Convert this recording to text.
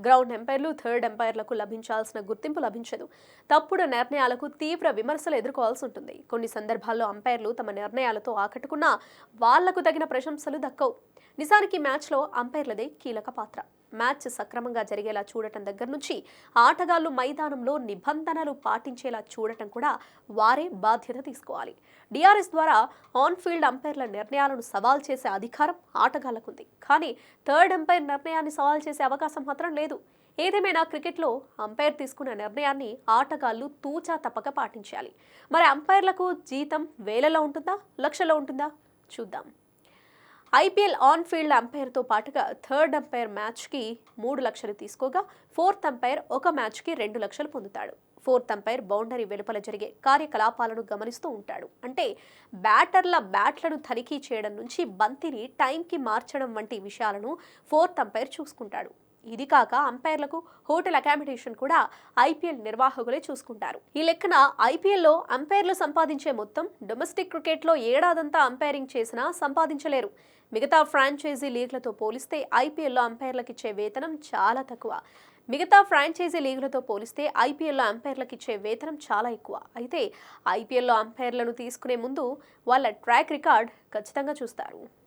Ground ఎంపైర్లు, third ఎంపైర్లకు లభించాల్సిన గుర్తింపు లభించదు. తప్పుడు నిర్ణయాలకు తీవ్ర విమర్శలు ఎదుర్కోవాల్సి ఉంటుంది. కొన్ని సందర్భాల్లో అంపైర్లు తమ నిర్ణయాలతో ఆకట్టుకున్నా వాళ్లకు తగిన ప్రశంసలు దక్కవు. నిజానికి మ్యాచ్లో అంపైర్లదే కీలక పాత్ర. మ్యాచ్ సక్రమంగా జరిగేలా చూడటం దగ్గర నుంచి ఆటగాళ్లు మైదానంలో నిబంధనలు పాటించేలా చూడటం కూడా వారే బాధ్యత తీసుకోవాలి. డిఆర్ఎస్ ద్వారా ఆన్ ఫీల్డ్ అంపైర్ల నిర్ణయాలను సవాల్ చేసే అధికారం ఆటగాళ్లకుంది. కానీ థర్డ్ ఎంపైర్ నిర్ణయాన్ని సవాల్ చేసే అవకాశం మాత్రం లేదు. ఏదేమైనా క్రికెట్లో అంపైర్ తీసుకున్న నిర్ణయాన్ని ఆటగాళ్లు తూచా తప్పక పాటించాలి. మరి అంపైర్లకు జీతం వేలలో ఉంటుందా, లక్షల్లో ఉంటుందా? చూద్దాం. ఐపీఎల్ ఆన్ ఫీల్డ్ అంపైర్తో పాటుగా థర్డ్ అంపైర్ మ్యాచ్కి 3 లక్షలు తీసుకోగా, ఫోర్త్ అంపైర్ ఒక మ్యాచ్కి 2 లక్షలు పొందుతాడు. ఫోర్త్ అంపైర్ బౌండరీ వెలుపల జరిగే కార్యకలాపాలను గమనిస్తూ ఉంటాడు. అంటే బ్యాటర్ల బ్యాట్లను తనిఖీ చేయడం నుంచి బంతిని టైంకి మార్చడం వంటి విషయాలను ఫోర్త్ అంపైర్ చూసుకుంటాడు. ఇది కాక అంపైర్లకు హోటల్ అకామిడేషన్ కూడా ఐపీఎల్ నిర్వాహకులే చూసుకుంటారు. ఈ లెక్కన ఐపీఎల్లో అంపైర్లు సంపాదించే మొత్తం డొమెస్టిక్ క్రికెట్లో ఏడాదంతా అంపైరింగ్ చేసినా సంపాదించలేరు. మిగతా ఫ్రాంచైజీ లీగ్లతో పోలిస్తే ఐపీఎల్లో అంపైర్లకు ఇచ్చే వేతనం చాలా తక్కువ. అయితే ఐపీఎల్లో అంపైర్లను తీసుకునే ముందు వాళ్ళ ట్రాక్ రికార్డ్ ఖచ్చితంగా చూస్తారు.